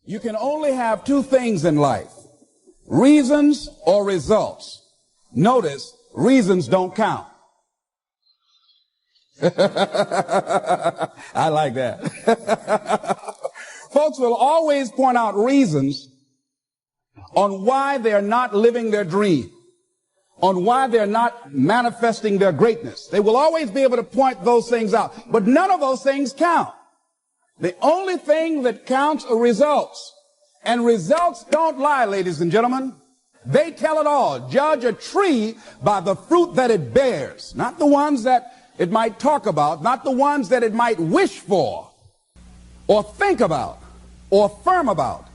You can only have two things in life, reasons or results. Notice, reasons don't count. I like that. Folks will always point out reasons on why they're not living their dream, on why they're not manifesting their greatness. They will always be able to point those things out, but none of those things count. The only thing that counts are results. And results don't lie, ladies and gentlemen. They tell it all. Judge a tree by the fruit that it bears, not the ones that it might talk about, not the ones that it might wish for, or think about, or affirm about,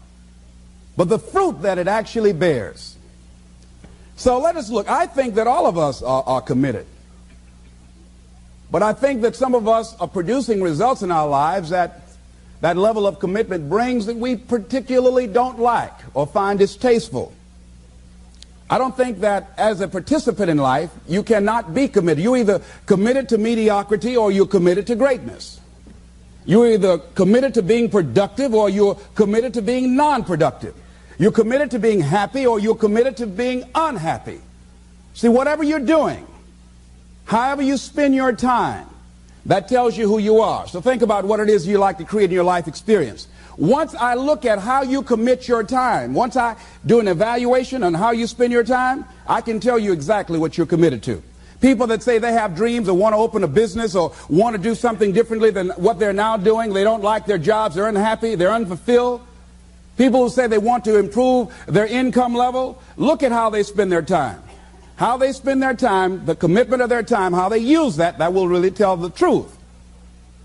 but the fruit that it actually bears. So let us look. I think that all of us are committed. But I think that some of us are producing results in our lives that level of commitment brings that we particularly don't like or find distasteful. I don't think that as a participant in life, you cannot be committed. You're either committed to mediocrity or you're committed to greatness. You're either committed to being productive or you're committed to being non-productive. You're committed to being happy or you're committed to being unhappy. See, whatever you're doing, however you spend your time, that tells you who you are. So think about what it is you like to create in your life experience. Once I look at how you commit your time, once I do an evaluation on how you spend your time, I can tell you exactly what you're committed to. People that say they have dreams or want to open a business or want to do something differently than what they're now doing, they don't like their jobs, they're unhappy, they're unfulfilled. People who say they want to improve their income level, look at how they spend their time. How they spend their time, the commitment of their time, how they use that will really tell the truth.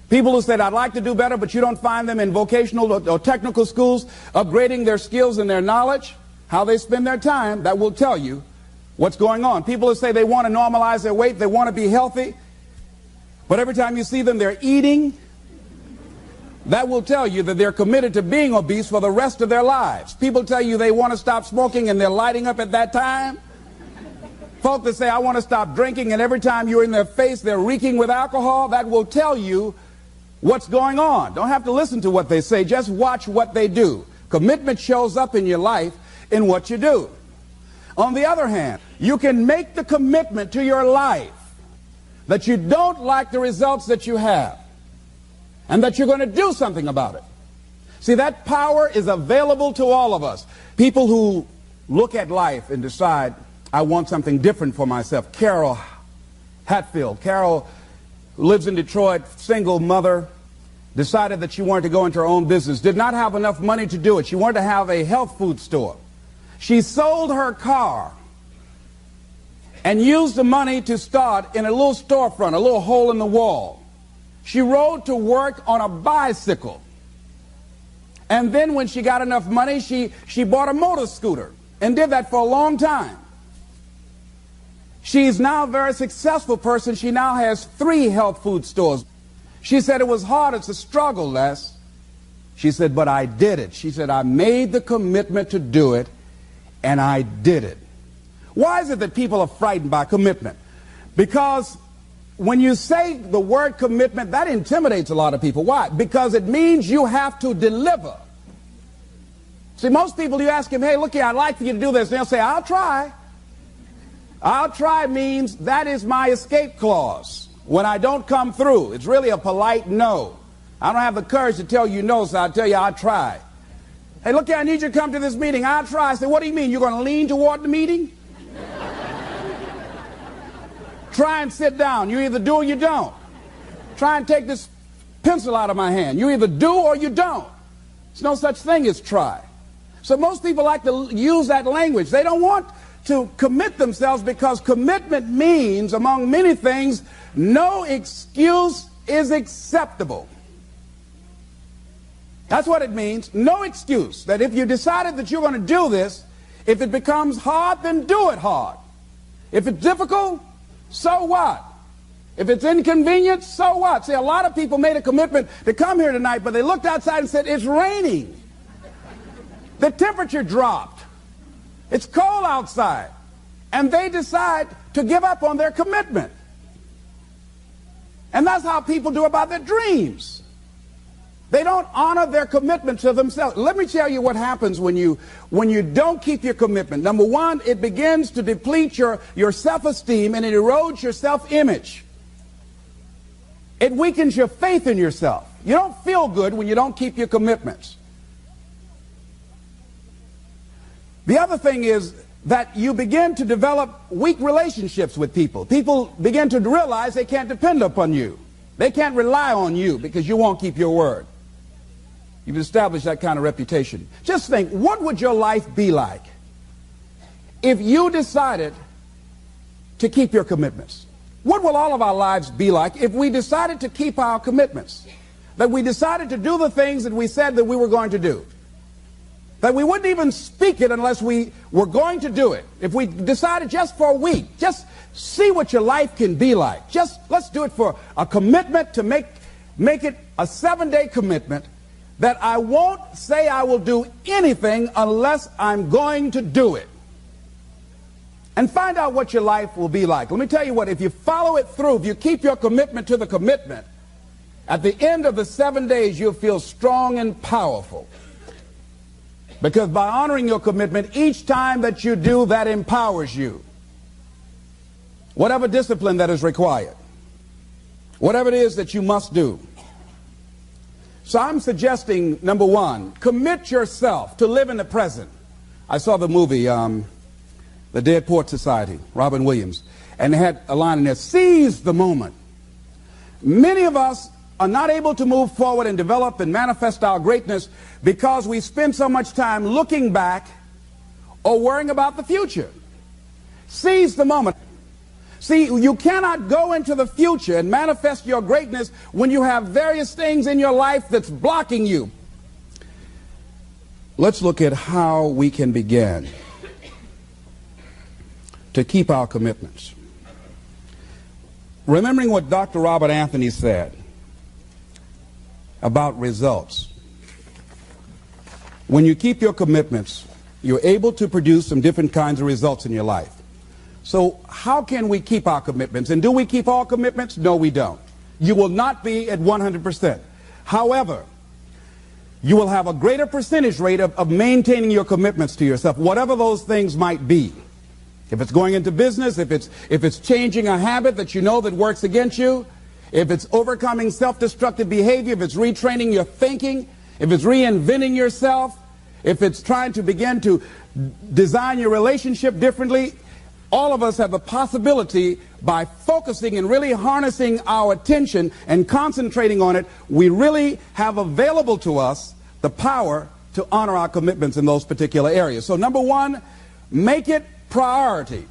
People who said, I'd like to do better, but you don't find them in vocational or technical schools upgrading their skills and their knowledge, how they spend their time, that will tell you what's going on. People who say they want to normalize their weight, they want to be healthy, but every time you see them, they're eating, that will tell you that they're committed to being obese for the rest of their lives. People tell you they want to stop smoking and they're lighting up at that time. Folk that say, I want to stop drinking, and every time you're in their face, they're reeking with alcohol, that will tell you what's going on. Don't have to listen to what they say, just watch what they do. Commitment shows up in your life in what you do. On the other hand, you can make the commitment to your life that you don't like the results that you have, and that you're going to do something about it. See, that power is available to all of us. People who look at life and decide, I want something different for myself. Carol Hatfield. Carol lives in Detroit, single mother, decided that she wanted to go into her own business, did not have enough money to do it. She wanted to have a health food store. She sold her car and used the money to start in a little storefront, a little hole in the wall. She rode to work on a bicycle. And then when she got enough money, she bought a motor scooter and did that for a long time. She's now a very successful person. She now has 3 health food stores. She said it was hard. It's a struggle, Les. She said, but I did it. She said, I made the commitment to do it, and I did it. Why is it that people are frightened by commitment? Because when you say the word commitment, that intimidates a lot of people. Why? Because it means you have to deliver. See, most people, you ask them, hey, look here, I'd like for you to do this. And they'll say, I'll try. I'll try means that is my escape clause. When I don't come through, it's really a polite no. I don't have the courage to tell you no, so I'll tell you I'll try. Hey, look here, I need you to come to this meeting. I'll try. I say, what do you mean? You're going to lean toward the meeting? Try and sit down. You either do or you don't. Try and take this pencil out of my hand. You either do or you don't. There's no such thing as try. So most people like to use that language. They don't want to commit themselves because commitment means, among many things, no excuse is acceptable. That's what it means. No excuse. That if you decided that you're going to do this, if it becomes hard, then do it hard. If it's difficult, so what? If it's inconvenient, so what? See, a lot of people made a commitment to come here tonight, but they looked outside and said, it's raining. The temperature dropped. It's cold outside. And they decide to give up on their commitment. And that's how people do about their dreams. They don't honor their commitment to themselves. Let me tell you what happens when you don't keep your commitment. Number one, it begins to deplete your self-esteem, and it erodes your self-image. It weakens your faith in yourself. You don't feel good when you don't keep your commitments. The other thing is that you begin to develop weak relationships with people. People begin to realize they can't depend upon you. They can't rely on you because you won't keep your word. You've established that kind of reputation. Just think, what would your life be like if you decided to keep your commitments? What will all of our lives be like if we decided to keep our commitments? That we decided to do the things that we said that we were going to do. That we wouldn't even speak it unless we were going to do it. If we decided just for a week, just see what your life can be like. Let's do it for a commitment to make it a 7-day commitment that I won't say I will do anything unless I'm going to do it. And find out what your life will be like. Let me tell you what, if you follow it through, if you keep your commitment to the commitment, at the end of the 7 days, you'll feel strong and powerful. Because by honoring your commitment, each time that you do, that empowers you. Whatever discipline that is required. Whatever it is that you must do. So I'm suggesting, number one, commit yourself to live in the present. I saw the movie, The Dead Poets Society, Robin Williams, and they had a line in there, seize the moment. Many of us are not able to move forward and develop and manifest our greatness because we spend so much time looking back or worrying about the future. Seize the moment. See, you cannot go into the future and manifest your greatness when you have various things in your life that's blocking you. Let's look at how we can begin to keep our commitments. Remembering what Dr. Robert Anthony said about results. When you keep your commitments, you're able to produce some different kinds of results in your life. So how can we keep our commitments? And do we keep all commitments? No, we don't. You will not be at 100%. However, you will have a greater percentage rate of maintaining your commitments to yourself, whatever those things might be. If it's going into business, if it's changing a habit that you know that works against you, if it's overcoming self-destructive behavior, if it's retraining your thinking, if it's reinventing yourself, if it's trying to begin to design your relationship differently, all of us have the possibility, by focusing and really harnessing our attention and concentrating on it, we really have available to us the power to honor our commitments in those particular areas. So number one, make it priority.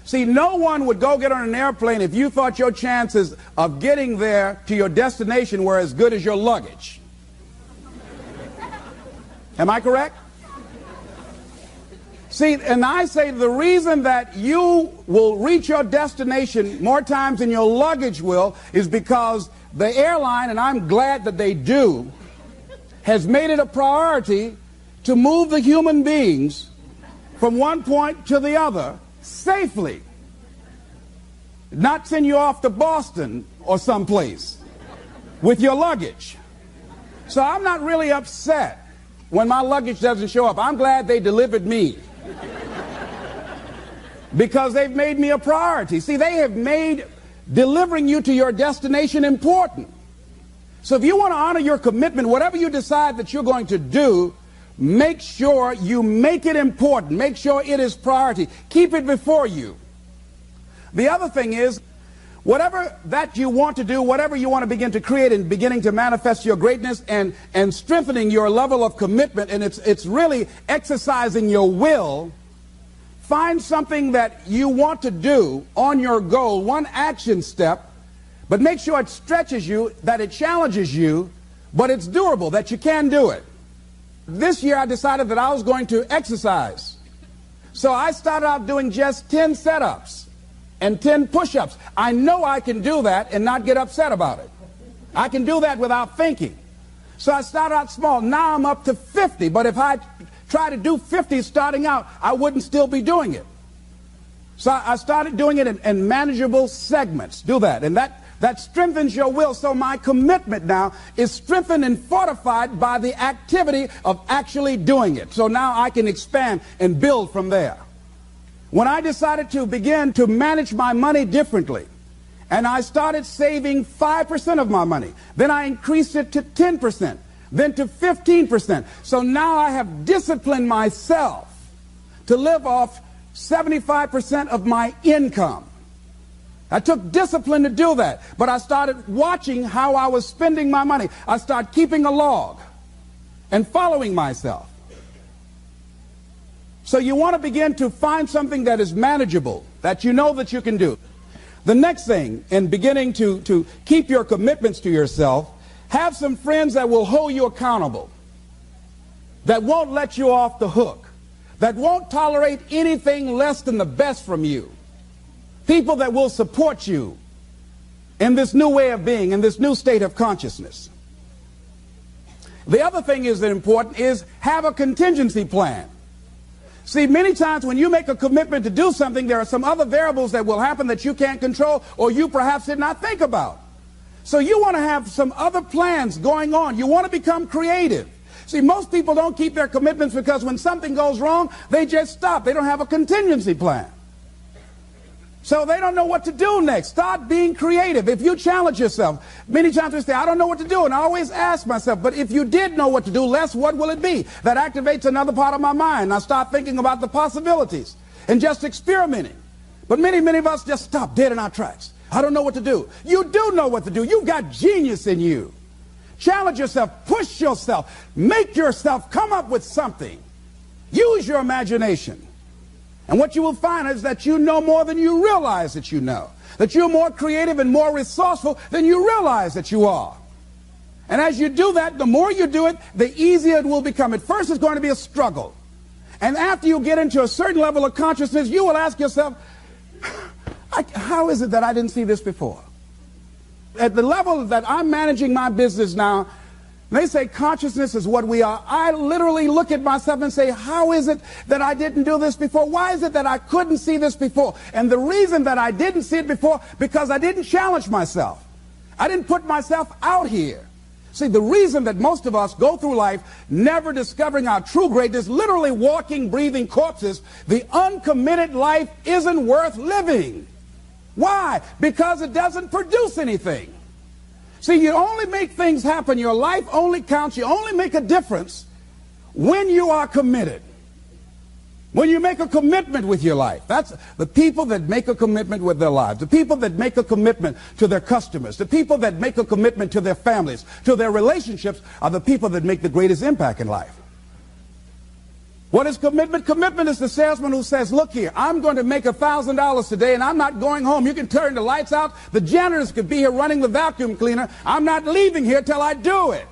See, no one would go get on an airplane if you thought your chances of getting there to your destination were as good as your luggage. Am I correct? See, and I say the reason that you will reach your destination more times than your luggage will is because the airline, and I'm glad that they do, has made it a priority to move the human beings from one point to the other safely. Not send you off to Boston or someplace with your luggage. So I'm not really upset when my luggage doesn't show up. I'm glad they delivered me. Because they've made me a priority. See, they have made delivering you to your destination important. So if you want to honor your commitment, whatever you decide that you're going to do, make sure you make it important. Make sure it is priority. Keep it before you. The other thing is, whatever that you want to do, whatever you want to begin to create and beginning to manifest your greatness and strengthening your level of commitment, and it's really exercising your will. Find something that you want to do on your goal, one action step, but make sure it stretches you, that it challenges you, but it's doable, that you can do it. This year I decided that I was going to exercise. So I started out doing just 10 setups and 10 push-ups. I know I can do that and not get upset about it. I can do that without thinking. So I started out small. Now I'm up to 50, but if I try to do 50 starting out, I wouldn't still be doing it. So I started doing it in manageable segments. Do that. And that that strengthens your will. So my commitment now is strengthened and fortified by the activity of actually doing it. So now I can expand and build from there. When I decided to begin to manage my money differently, and I started saving 5% of my money, then I increased it to 10%, then to 15%. So now I have disciplined myself to live off 75% of my income. I took discipline to do that, but I started watching how I was spending my money. I started keeping a log and following myself. So you want to begin to find something that is manageable, that you know that you can do. The next thing, in beginning to keep your commitments to yourself, have some friends that will hold you accountable, that won't let you off the hook, that won't tolerate anything less than the best from you. People that will support you in this new way of being, in this new state of consciousness. The other thing is that important is have a contingency plan. See, many times when you make a commitment to do something, there are some other variables that will happen that you can't control or you perhaps did not think about. So you want to have some other plans going on. You want to become creative. See, most people don't keep their commitments because when something goes wrong, they just stop. They don't have a contingency plan. So they don't know what to do next. Start being creative. If you challenge yourself, many times we say, I don't know what to do. And I always ask myself, but if you did know what to do, Les, what will it be? That activates another part of my mind. I start thinking about the possibilities and just experimenting. But many of us just stop dead in our tracks. I don't know what to do. You do know what to do. You've got genius in you. Challenge yourself. Push yourself. Make yourself come up with something. Use your imagination. And what you will find is that you know more than you realize that you know. That you're more creative and more resourceful than you realize that you are. And as you do that, the more you do it, the easier it will become. At first, it's going to be a struggle. And after you get into a certain level of consciousness, you will ask yourself, how is it that I didn't see this before? At the level that I'm managing my business now, they say consciousness is what we are. I literally look at myself and say, how is it that I didn't do this before? Why is it that I couldn't see this before? And the reason that I didn't see it before, because I didn't challenge myself. I didn't put myself out here. See, the reason that most of us go through life never discovering our true greatness, literally walking, breathing corpses, the uncommitted life isn't worth living. Why? Because it doesn't produce anything. See, you only make things happen. Your life only counts. You only make a difference when you are committed. When you make a commitment with your life. That's the people that make a commitment with their lives. The people that make a commitment to their customers. The people that make a commitment to their families, to their relationships, are the people that make the greatest impact in life. What is commitment? Commitment is the salesman who says, look here, I'm going to make $1,000 today and I'm not going home. You can turn the lights out. The janitors could be here running the vacuum cleaner. I'm not leaving here till I do it.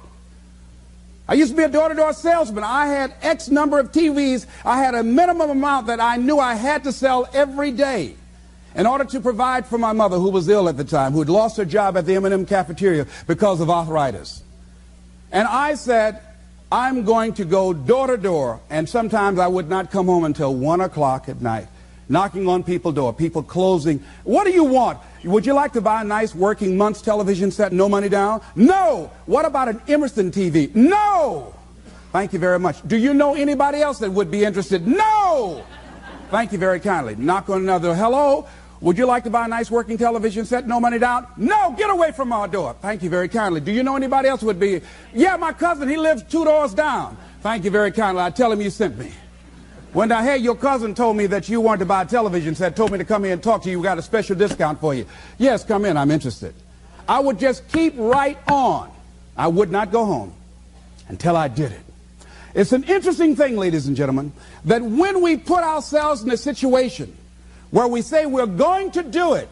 I used to be a door-to-door salesman. I had X number of TVs. I had a minimum amount that I knew I had to sell every day in order to provide for my mother, who was ill at the time, who had lost her job at the M&M cafeteria because of arthritis. And I said, I'm going to go door to door, and sometimes I would not come home until 1 o'clock at night, knocking on people's door, people closing. What do you want? Would you like to buy a nice working month's television set, no money down? No. What about an Emerson TV? No. Thank you very much. Do you know anybody else that would be interested? No. Thank you very kindly. Knock on another. Hello. Would you like to buy a nice working television set, no money down? No, get away from our door. Thank you very kindly. Do you know anybody else would be? Yeah, my cousin, he lives 2 doors down. Thank you very kindly. I tell him you sent me. When I heard your cousin told me that you wanted to buy a television set, told me to come here and talk to you, we got a special discount for you. Yes, come in, I'm interested. I would just keep right on. I would not go home until I did it. It's an interesting thing, ladies and gentlemen, that when we put ourselves in a situation where we say we're going to do it,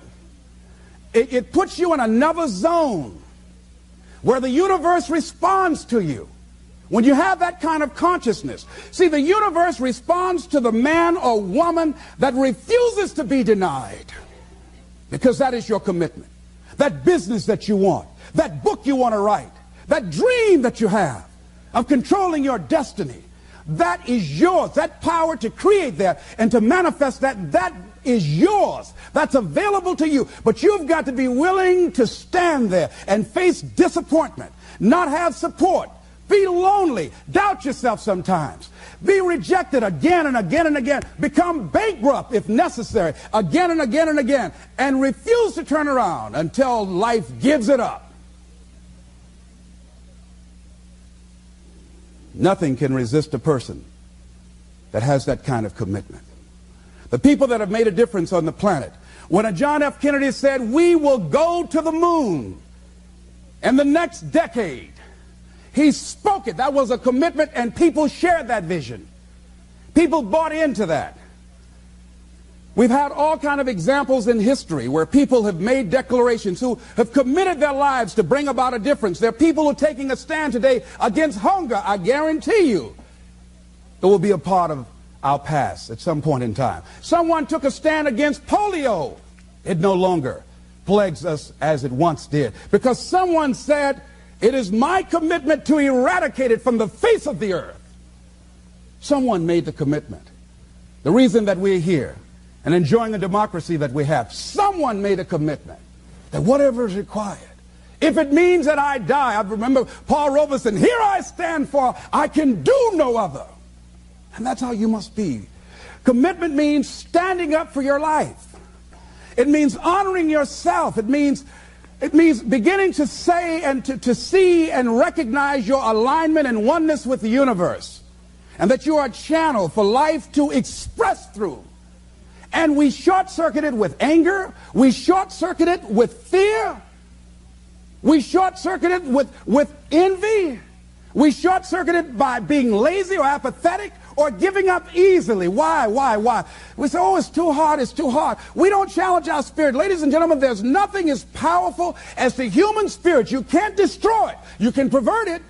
it puts you in another zone where the universe responds to you. When you have that kind of consciousness, see, the universe responds to the man or woman that refuses to be denied, because that is your commitment. That business that you want, that book you want to write, that dream that you have of controlling your destiny, that is yours. That power to create that and to manifest that is yours. That's available to you. But you've got to be willing to stand there and face disappointment, not have support, be lonely, doubt yourself sometimes, be rejected again and again and again, become bankrupt if necessary, again and again and again, and refuse to turn around until life gives it up. Nothing can resist a person that has that kind of commitment. The people that have made a difference on the planet. When John F. Kennedy said, we will go to the moon in the next decade, he spoke it. That was a commitment, and people shared that vision. People bought into that. We've had all kinds of examples in history where people have made declarations, who have committed their lives to bring about a difference. There are people who are taking a stand today against hunger. I guarantee you it will be a part of our past at some point in time. Someone took a stand against polio. It no longer plagues us as it once did, because someone said, it is my commitment to eradicate it from the face of the earth. Someone made the commitment. The reason that we're here and enjoying the democracy that we have, someone made a commitment that whatever is required, if it means that I die. I remember Paul Robeson, here I stand, for I can do no other. And that's how you must be. Commitment means standing up for your life. It means honoring yourself. It means beginning to say and to see and recognize your alignment and oneness with the universe, and that you are a channel for life to express through. And we short-circuit it with anger. We short-circuit it with fear. We short-circuit it with envy. We short-circuit it by being lazy or apathetic or giving up easily. Why? We say, oh, it's too hard, it's too hard. We don't challenge our spirit. Ladies and gentlemen, there's nothing as powerful as the human spirit. You can't destroy it. You can pervert it,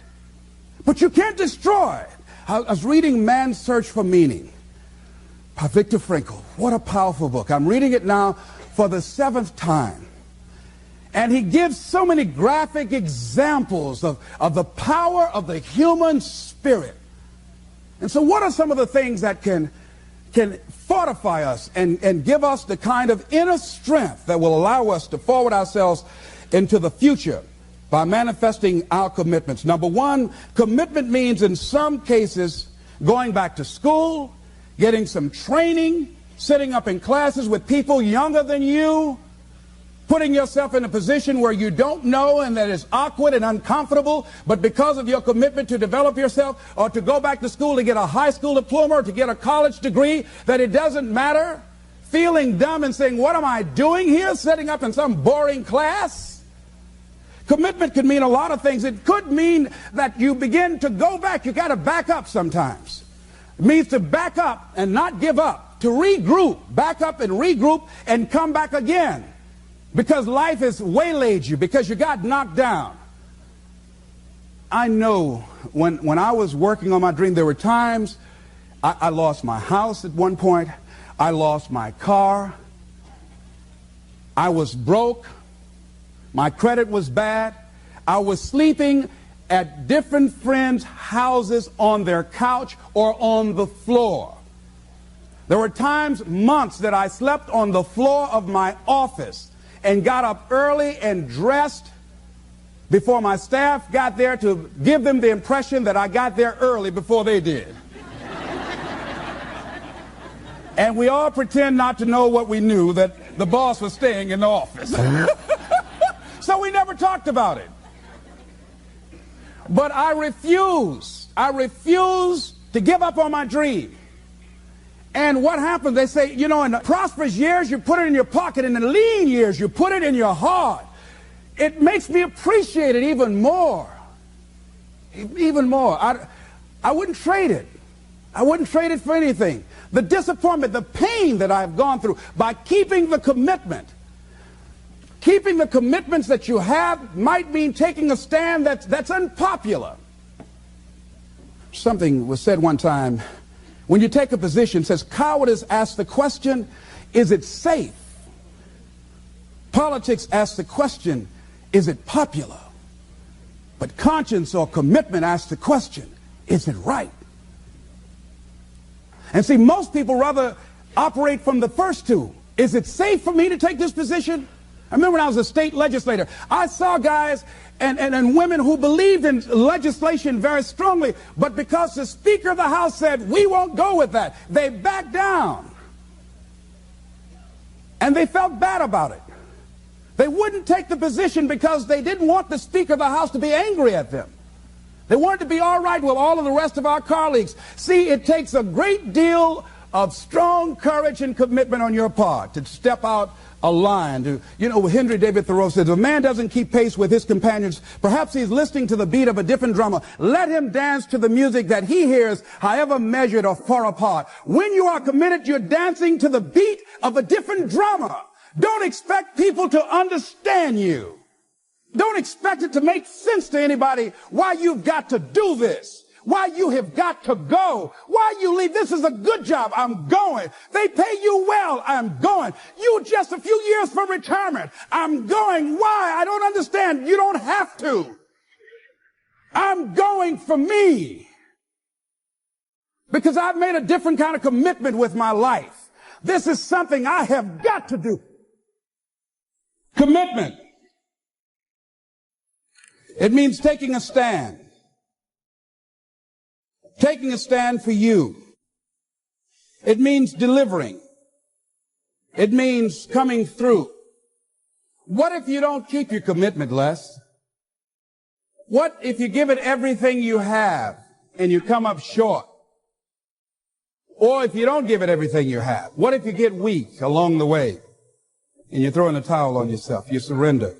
but you can't destroy it. I was reading Man's Search for Meaning by Viktor Frankl. What a powerful book. I'm reading it now for the 7th time. And he gives so many graphic examples of the power of the human spirit. And so what are some of the things that can fortify us and give us the kind of inner strength that will allow us to forward ourselves into the future by manifesting our commitments? Number one, commitment means in some cases going back to school, getting some training, sitting up in classes with people younger than you, putting yourself in a position where you don't know and that is awkward and uncomfortable, but because of your commitment to develop yourself, or to go back to school to get a high school diploma or to get a college degree, that it doesn't matter, feeling dumb and saying, what am I doing here, setting up in some boring class? Commitment could mean a lot of things. It could mean that you begin to go back. You got to back up sometimes. It means to back up and not give up, to regroup, back up and regroup and come back again. Because life has waylaid you, because you got knocked down. I know when I was working on my dream, there were times I lost my house at one point. I lost my car. I was broke. My credit was bad. I was sleeping at different friends' houses on their couch or on the floor. There were times, months, that I slept on the floor of my office and got up early and dressed before my staff got there to give them the impression that I got there early before they did. And we all pretend not to know what we knew, that the boss was staying in the office. So we never talked about it. But I refuse to give up on my dream. And what happens, they say, you know, in the prosperous years, you put it in your pocket. In the lean years, you put it in your heart. It makes me appreciate it even more. Even more. I wouldn't trade it. I wouldn't trade it for anything. The disappointment, the pain that I've gone through by keeping the commitment. Keeping the commitments that you have might mean taking a stand that's unpopular. Something was said one time. When you take a position, it says, cowardice asks the question, is it safe? Politics asks the question, is it popular? But conscience or commitment asks the question, is it right? And see, most people rather operate from the first two. Is it safe for me to take this position? I remember when I was a state legislator, I saw guys and women who believed in legislation very strongly, but because the Speaker of the House said, we won't go with that, they backed down. And they felt bad about it. They wouldn't take the position because they didn't want the Speaker of the House to be angry at them. They wanted to be all right with all of the rest of our colleagues. See, it takes a great deal of strong courage and commitment on your part to step out a line. Henry David Thoreau says, if a man doesn't keep pace with his companions, perhaps he's listening to the beat of a different drummer. Let him dance to the music that he hears, however measured or far apart. When you are committed, you're dancing to the beat of a different drummer. Don't expect people to understand you. Don't expect it to make sense to anybody why you've got to do this, why you have got to go, why you leave. This is a good job. I'm going. They pay you well. I'm going. You just a few years from retirement. I'm going. Why? I don't understand. You don't have to. I'm going for me because I've made a different kind of commitment with my life. This is something I have got to do. Commitment. It means taking a stand. Taking a stand for you. It means delivering. It means coming through. What if you don't keep your commitment, Les? What if you give it everything you have and you come up short? Or if you don't give it everything you have, what if you get weak along the way and you throw in the towel on yourself? You surrender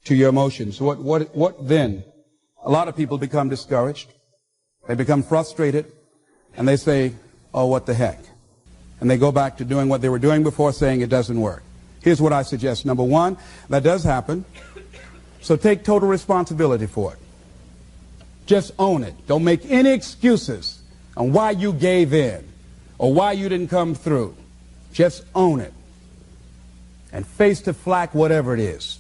to your emotions. What then? A lot of people become discouraged. They become frustrated, and they say, oh, what the heck? And they go back to doing what they were doing before, saying it doesn't work. Here's what I suggest. Number one, that does happen, so take total responsibility for it. Just own it. Don't make any excuses on why you gave in or why you didn't come through. Just own it and face the flak, whatever it is,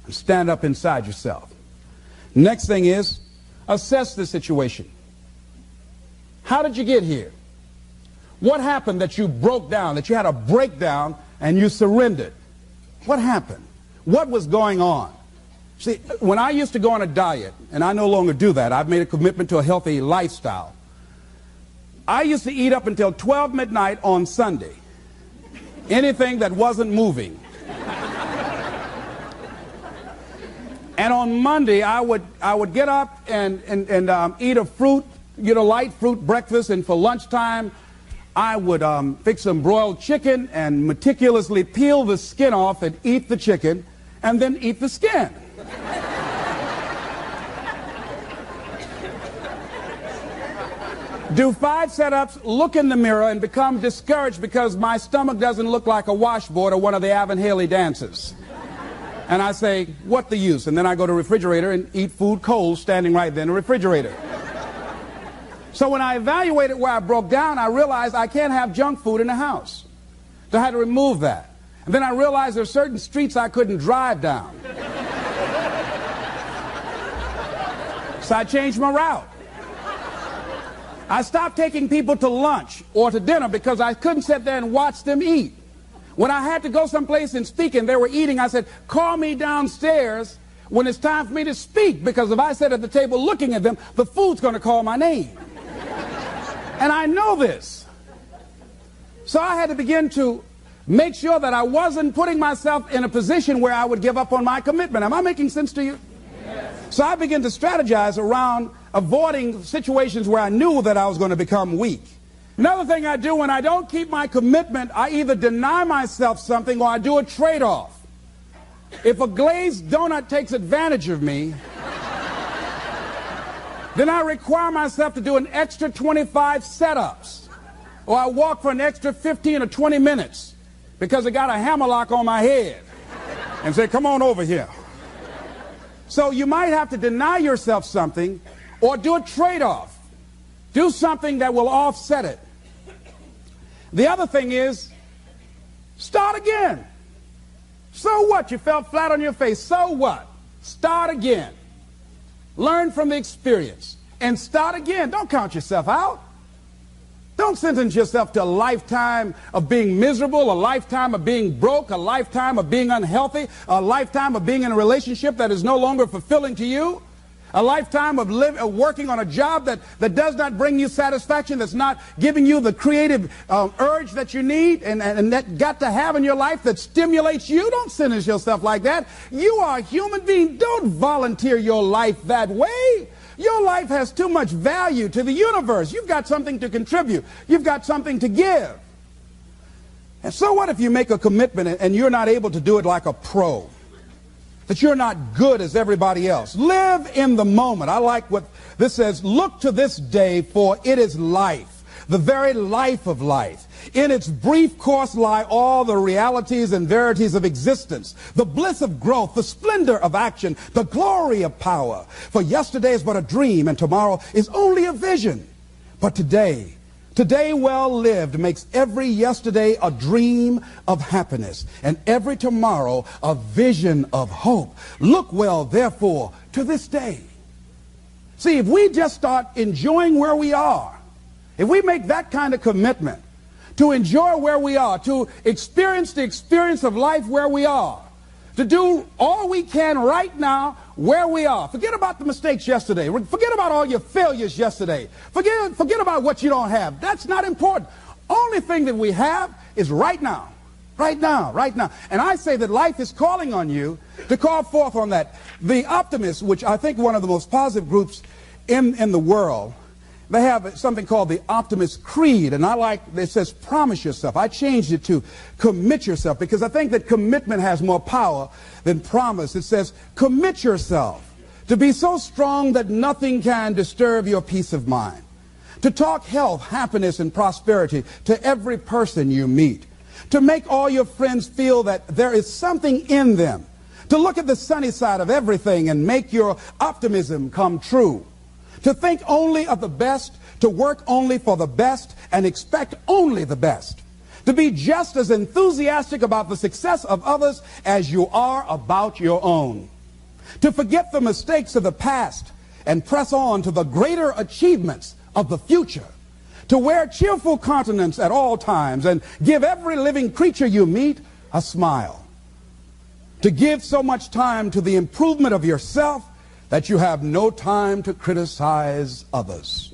and stand up inside yourself. Next thing is, assess the situation. How did you get here? What happened that you broke down, that you had a breakdown and you surrendered? What happened? What was going on? See, when I used to go on a diet, and I no longer do that, I've made a commitment to a healthy lifestyle. I used to eat up until 12 midnight on Sunday. Anything that wasn't moving. And on Monday, I would get up and eat a fruit, light fruit breakfast. And for lunchtime, I would fix some broiled chicken and meticulously peel the skin off and eat the chicken and then eat the skin. Do 5 setups, look in the mirror, and become discouraged because my stomach doesn't look like a washboard or one of the Avon Haley dances. And I say, what the use? And then I go to the refrigerator and eat food cold standing right there in the refrigerator. So when I evaluated where I broke down, I realized I can't have junk food in the house. So I had to remove that. And then I realized there are certain streets I couldn't drive down. So I changed my route. I stopped taking people to lunch or to dinner because I couldn't sit there and watch them eat. When I had to go someplace and speak and they were eating, I said, call me downstairs when it's time for me to speak, because if I sit at the table looking at them, the food's going to call my name. And I know this. So I had to begin to make sure that I wasn't putting myself in a position where I would give up on my commitment. Am I making sense to you? Yes. So I began to strategize around avoiding situations where I knew that I was going to become weak. Another thing I do when I don't keep my commitment, I either deny myself something or I do a trade-off. If a glazed donut takes advantage of me, then I require myself to do an extra 25 setups. Or I walk for an extra 15 or 20 minutes because I got a hammerlock on my head and say, come on over here. So you might have to deny yourself something or do a trade-off. Do something that will offset it. The other thing is, start again. So what? You fell flat on your face. So what? Start again. Learn from the experience and start again. Don't count yourself out. Don't sentence yourself to a lifetime of being miserable, a lifetime of being broke, a lifetime of being unhealthy, a lifetime of being in a relationship that is no longer fulfilling to you, a lifetime of working on a job that does not bring you satisfaction, that's not giving you the creative urge that you need and that got to have in your life that stimulates you. Don't sentence yourself like that. You are a human being. Don't volunteer your life that way. Your life has too much value to the universe. You've got something to contribute. You've got something to give. And so what if you make a commitment and you're not able to do it like a pro? That you're not good as everybody else. Live in the moment. I like what this says. Look to this day, for it is life, the very life of life. In its brief course lie all the realities and verities of existence, the bliss of growth, the splendor of action, the glory of power. For yesterday is but a dream, and tomorrow is only a vision. But today well lived makes every yesterday a dream of happiness, and every tomorrow a vision of hope. Look well, therefore, to this day. See, if we just start enjoying where we are, if we make that kind of commitment to enjoy where we are, to experience the experience of life where we are, to do all we can right now where we are. Forget about the mistakes yesterday. Forget about all your failures yesterday. Forget about what you don't have. That's not important. Only thing that we have is right now. Right now, right now. And I say that life is calling on you to call forth on that. The optimists, which I think one of the most positive groups in the world, they have something called the Optimist Creed, and I like, it says promise yourself. I changed it to commit yourself because I think that commitment has more power than promise. It says commit yourself to be so strong that nothing can disturb your peace of mind, to talk health, happiness, and prosperity to every person you meet, to make all your friends feel that there is something in them, to look at the sunny side of everything and make your optimism come true, to think only of the best, to work only for the best, and expect only the best. To be just as enthusiastic about the success of others as you are about your own. To forget the mistakes of the past and press on to the greater achievements of the future. To wear cheerful countenance at all times and give every living creature you meet a smile. To give so much time to the improvement of yourself that you have no time to criticize others.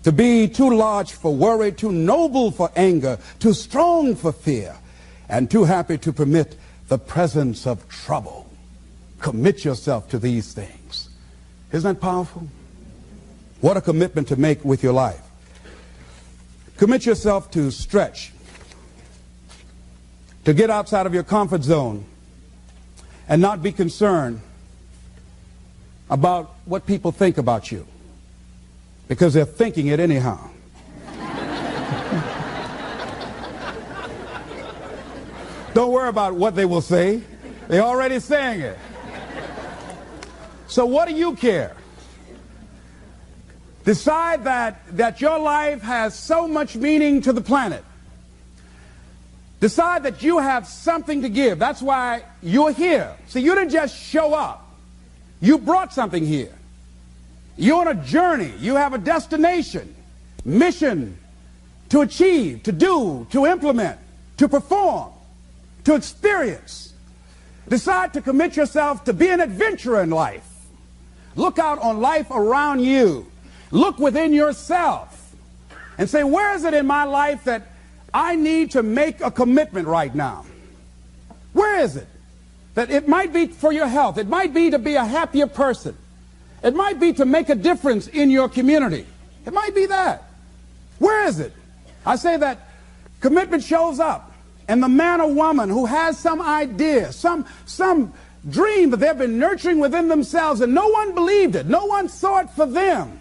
To be too large for worry, too noble for anger, too strong for fear, and too happy to permit the presence of trouble. Commit yourself to these things. Isn't that powerful? What a commitment to make with your life. Commit yourself to stretch, to get outside of your comfort zone and not be concerned about what people think about you, because they're thinking it anyhow. Don't worry about what they will say. They're already saying it. So what do you care? Decide that your life has so much meaning to the planet. Decide that you have something to give. That's why you're here. See, you didn't just show up. You brought something here. You're on a journey. You have a destination, mission to achieve, to do, to implement, to perform, to experience. Decide to commit yourself to be an adventurer in life. Look out on life around you. Look within yourself and say, where is it in my life that I need to make a commitment right now? Where is it? That it might be for your health. It might be to be a happier person. It might be to make a difference in your community. It might be that. Where is it? I say that commitment shows up. And the man or woman who has some idea, some dream that they've been nurturing within themselves and no one believed it, no one saw it for them,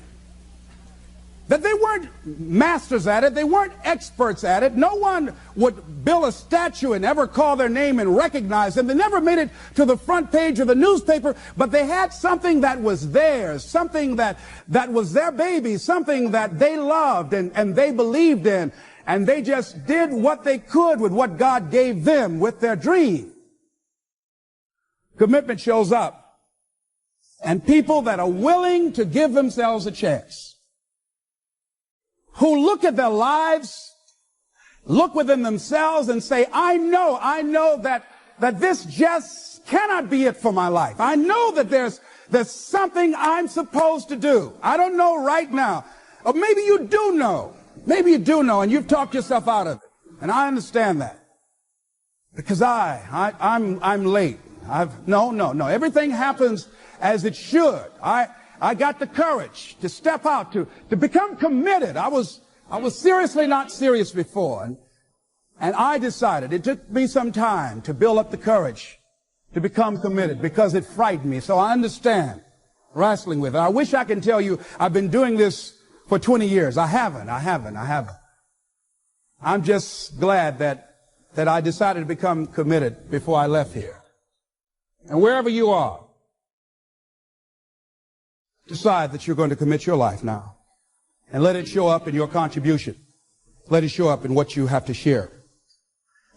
that they weren't masters at it, they weren't experts at it, no one would build a statue and ever call their name and recognize them, they never made it to the front page of the newspaper, but they had something that was theirs, something that was their baby, something that they loved and they believed in, and they just did what they could with what God gave them with their dream. Commitment shows up, and people that are willing to give themselves a chance. who look at their lives, look within themselves and say, I know that this just cannot be it for my life. I know that there's something I'm supposed to do. I don't know right now. Or maybe you do know. Maybe you do know and you've talked yourself out of it. And I understand that. Because I'm late. No. Everything happens as it should. I got the courage to step out, to become committed. I was seriously not serious before. And I decided, it took me some time to build up the courage to become committed because it frightened me. So I understand wrestling with it. I wish I could tell you I've been doing this for 20 years. I haven't. I'm just glad that I decided to become committed before I left here. And wherever you are, decide that you're going to commit your life now. And let it show up in your contribution. Let it show up in what you have to share.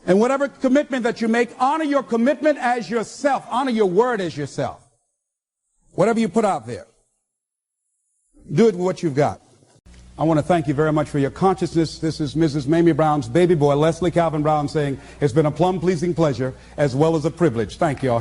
And whatever commitment that you make, honor your commitment as yourself. Honor your word as yourself. Whatever you put out there, do it with what you've got. I want to thank you very much for your consciousness. This is Mrs. Mamie Brown's baby boy, Leslie Calvin Brown, saying it's been a plum-pleasing pleasure as well as a privilege. Thank you all.